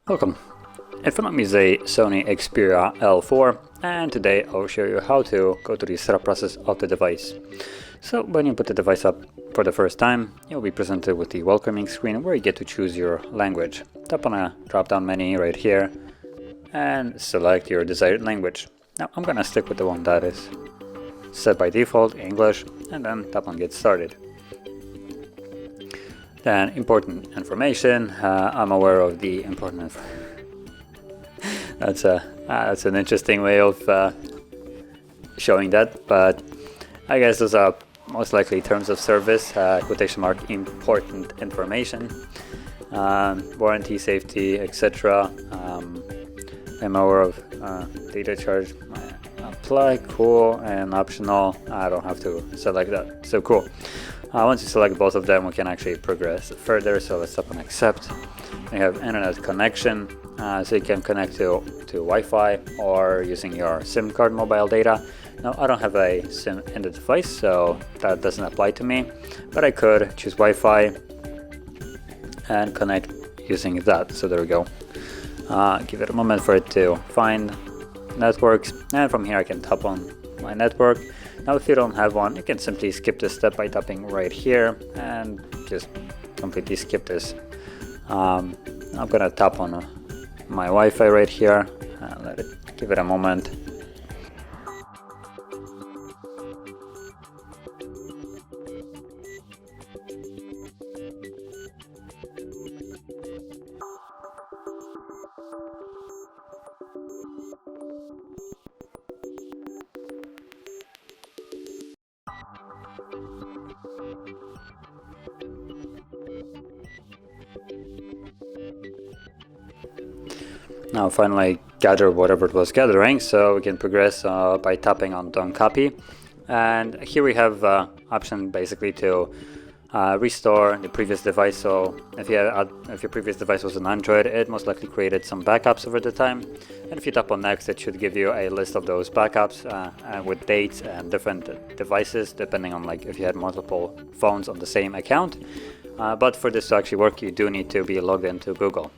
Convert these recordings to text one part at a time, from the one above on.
Welcome. In front of me is a SONY Xperia L4, and today I'll show you how to go through the setup process of the device. So when you put the device up for the first time, you'll be presented with the welcoming screen where you get to choose your language. Tap on a drop-down menu right here and select your desired language. Now I'm gonna stick with the one that is set by default, English, and then tap on Get Started. Then important information. I'm aware of the important that's an interesting way of showing that, but I guess those are most likely terms of service, quotation mark, important information, warranty, safety, etc. I'm aware of data charge, apply, cool, and optional. I don't have to select that, so cool. Once you select both of them, we can actually progress further. So let's tap on accept. We have internet connection, so you can connect to Wi-Fi or using your SIM card mobile data. Now I don't have a SIM in the device, so that doesn't apply to me, but I could choose Wi-Fi and connect using that. So there we go. Give it a moment for it to find networks, and from here I can tap on my network. Now if you don't have one, you can simply skip this step by tapping right here and just completely skip this. I'm gonna tap on my Wi-Fi right here and give it a moment. Now finally gather whatever it was gathering, so we can progress by tapping on Done Copy. And here we have option basically to restore the previous device. So if your previous device was an Android, it most likely created some backups over the time. And if you tap on next, it should give you a list of those backups and with dates and different devices, depending on like if you had multiple phones on the same account. But for this to actually work, you do need to be logged into Google.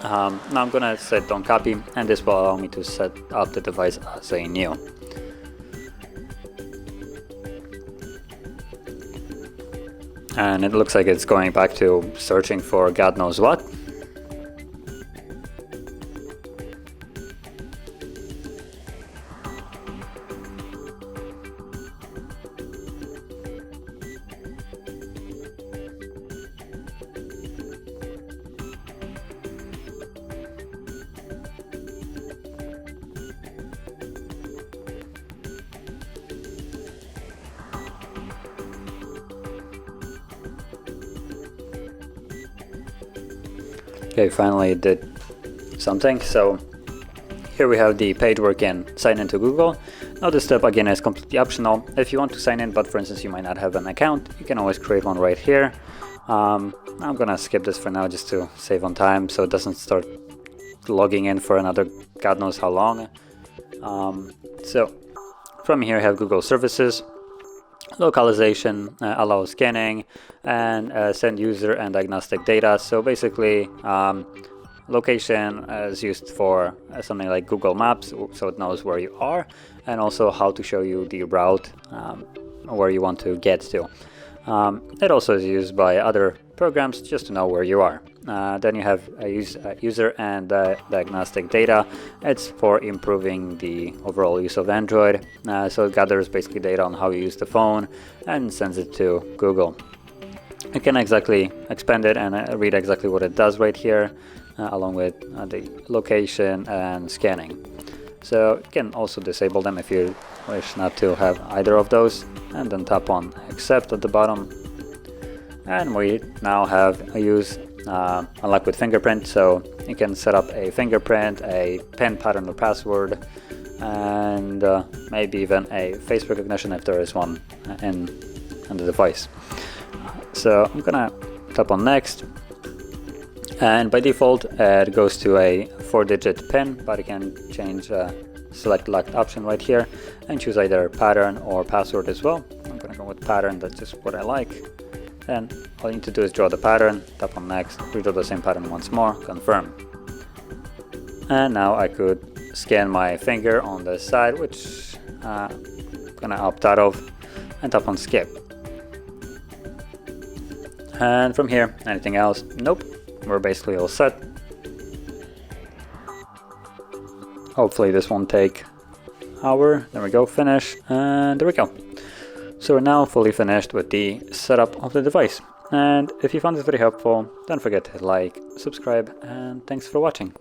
Now I'm gonna set Don't Copy, and this will allow me to set up the device as a new. And it looks like it's going back to searching for God knows what. Okay, finally it did something. So here we have the page where you can sign into Google. Now this step again is completely optional. If you want to sign in, but for instance you might not have an account, you can always create one right here. I'm gonna skip this for now just to save on time so it doesn't start logging in for another God knows how long. So from here I have Google services. Localization allows scanning and send user and diagnostic data. So basically location is used for something like Google Maps, so it knows where you are, and also how to show you the route where you want to get to. It also is used by other programs just to know where you are. Then you have user and diagnostic data. It's for improving the overall use of Android. So it gathers basically data on how you use the phone and sends it to Google. You can exactly expand it and read exactly what it does right here, along with the location and scanning. So you can also disable them if you wish not to have either of those, and then tap on accept at the bottom. And we now have unlock with fingerprint, so you can set up a fingerprint, a PIN pattern or password, and maybe even a face recognition if there is one in the device. So I'm gonna tap on next, and by default it goes to a 4-digit PIN, but you can change select locked option right here and choose either pattern or password as well. I'm gonna go with with pattern, that's just what I like. Then all you need to do is draw the pattern, tap on next, redraw the same pattern once more, confirm. And now I could scan my finger on the side, which I'm gonna opt out of, and tap on skip. And from here, anything else? Nope, we're basically all set. Hopefully this won't take an hour. There we go, finish, and there we go. So we're now fully finished with the setup of the device. And if you found this very helpful, don't forget to hit like, subscribe, and thanks for watching.